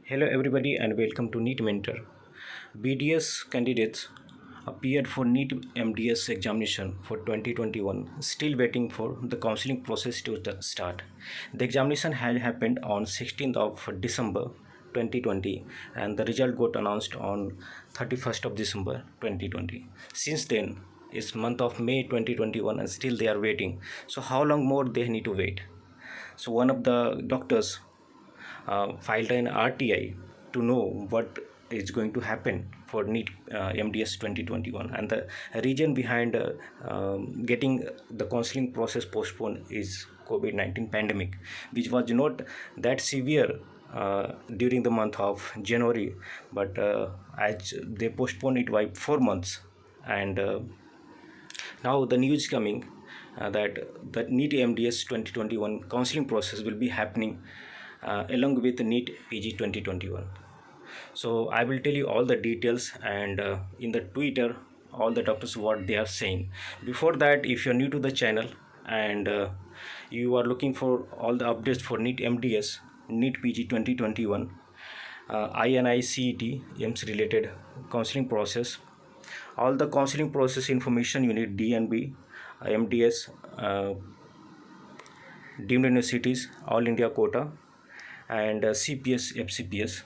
Hello, everybody, and welcome to NEET Mentor. BDS candidates appeared for NEET MDS examination for 2021, still waiting for the counseling process to start. The examination had happened on 16th of December 2020, and the result got announced on 31st of December 2020. Since then, it's month of May 2021, and still they are waiting. So, how long more they need to wait? So, one of the doctors filed an RTI to know what is going to happen for NEET MDS 2021, and the reason behind getting the counseling process postponed is COVID-19 pandemic, which was not that severe during the month of January, but as they postponed it by 4 months, and now the news coming that the NEET MDS 2021 counseling process will be happening along with NEET PG 2021. So I will tell you all the details, and in the Twitter all the doctors what they are saying. Before that, if you're new to the channel and you are looking for all the updates for NEET MDS, NEET PG 2021, INICET AIMS related counseling process, all the counseling process information you need: DNB, MDS, deemed universities, all India quota, and CPS, FCPS.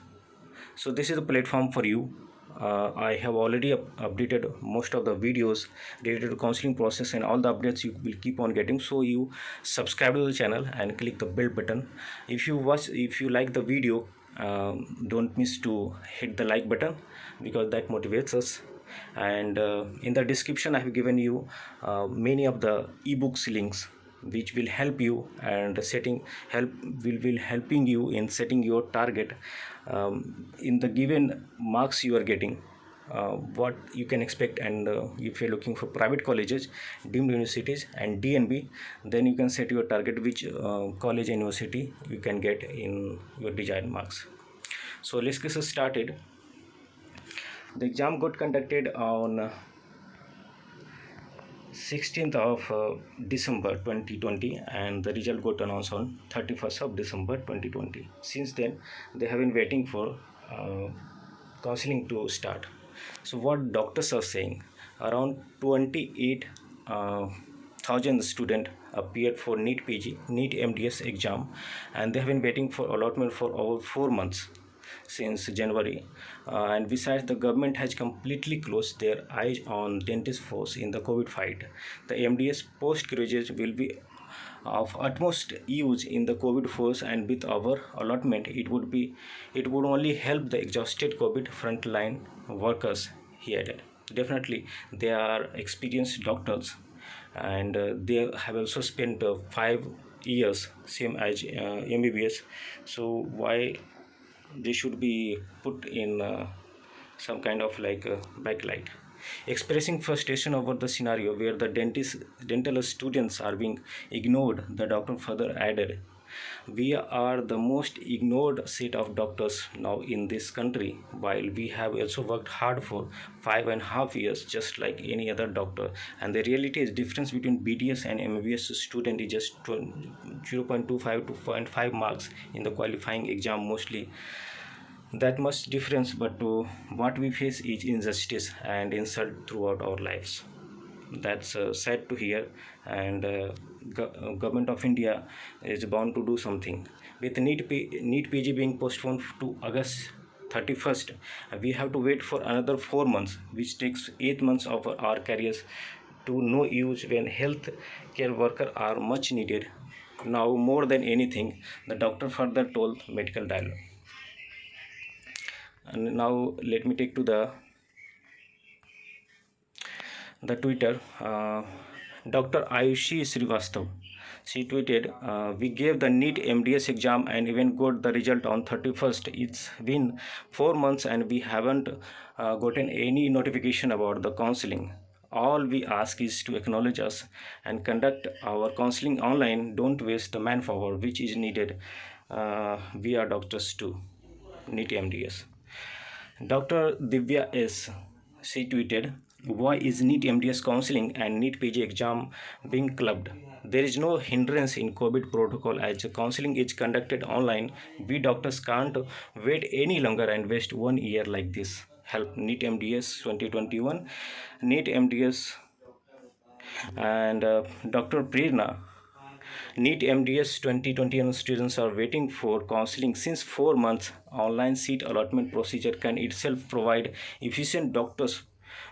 So this is a platform for you. I have already updated most of the videos related to counseling process, and all the updates you will keep on getting. So you subscribe to the channel and click the bell button. If you like the video, don't miss to hit the like button, because that motivates us. And in the description I have given you many of the ebooks links which will help you and will helping you in setting your target in the given marks you are getting, what you can expect. And if you're looking for private colleges, deemed universities, and DNB, then you can set your target which college and university you can get in your desired marks. So let's get started. The exam got conducted on 16th of December 2020, and the result got announced on 31st of December 2020. Since then, they have been waiting for counseling to start. So what doctors are saying, around 28,000 students appeared for NEET PG, NEET MDS exam, and they have been waiting for allotment for over 4 months since January. And besides, the government has completely closed their eyes on dentist force in the COVID fight. The MDS postgraduates will be of utmost use in the COVID force, and with our allotment, it would only help the exhausted COVID frontline workers, he added. Definitely, they are experienced doctors, and they have also spent 5 years, same as MBBS. So why they should be put in some kind of like a backlight? Expressing frustration over the scenario where the dental students are being ignored, the doctor further added, "We are the most ignored set of doctors now in this country, while we have also worked hard for 5.5 years, just like any other doctor. And the reality is, difference between BDS and MBBS student is just 0.25 to 0.5 marks in the qualifying exam mostly. That much difference, but what we face is injustice and insult throughout our lives." That's sad to hear, and government of India is bound to do something. With NEET PG being postponed to August 31st, we have to wait for another 4 months, which takes 8 months of our careers to no use when health care workers are much needed now more than anything, the doctor further told Medical Dialogue. And now let me take to the Twitter. Dr. Ayushi Srivastav, she tweeted, "We gave the NEET MDS exam and even got the result on 31st. It's been 4 months and we haven't gotten any notification about the counseling. All we ask is to acknowledge us and conduct our counseling online. Don't waste the manpower which is needed. We are doctors too. NEET MDS." Dr. Divya S., she tweeted, why is NEET MDS counseling and NEET PG exam being clubbed? There is no hindrance in COVID protocol as the counseling is conducted online. We doctors can't wait any longer and waste 1 year like this. Help NEET MDS 2021, NEET MDS, and Dr. Prerna. NEET MDS 2021 students are waiting for counseling since 4 months. Online seat allotment procedure can itself provide efficient doctors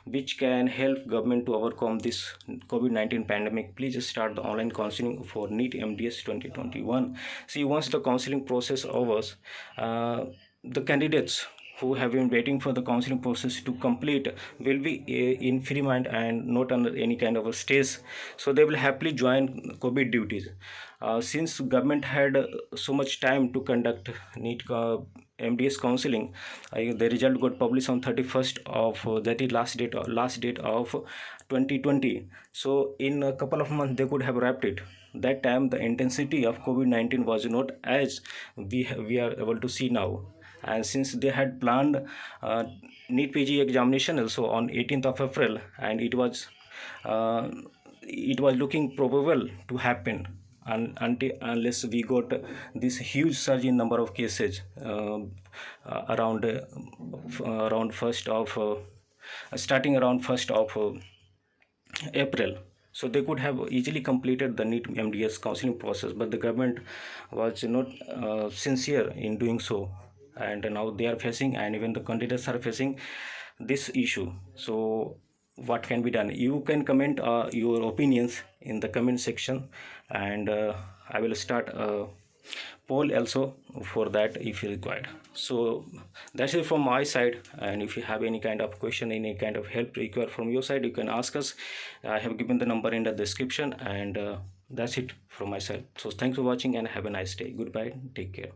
which can help government to overcome this COVID-19 pandemic. Please start the online counseling for NEET MDS 2021. See, once the counseling process overs, the candidates who have been waiting for the counseling process to complete will be in free mind and not under any kind of a stress, so they will happily join COVID duties. Since government had so much time to conduct NEET MDS counseling, the result got published on 31st of that is last date of 2020. So in a couple of months they could have wrapped it. That time the intensity of COVID-19 was not as we are able to see now, and since they had planned NEET PG examination also on 18th of April, and uh, it was looking probable to happen, until unless we got this huge surge in number of cases around first of starting around 1st of April. So they could have easily completed the NEET MDS counseling process, but the government was not sincere in doing so, and now they are facing, and even the candidates are facing this issue. So what can be done? You can comment your opinions in the comment section, and I will start poll also for that if required. So that's it from my side, and if you have any kind of question, any kind of help required from your side, you can ask us. I have given the number in the description, and that's it from my side. So thanks for watching and have a nice day. Goodbye, take care.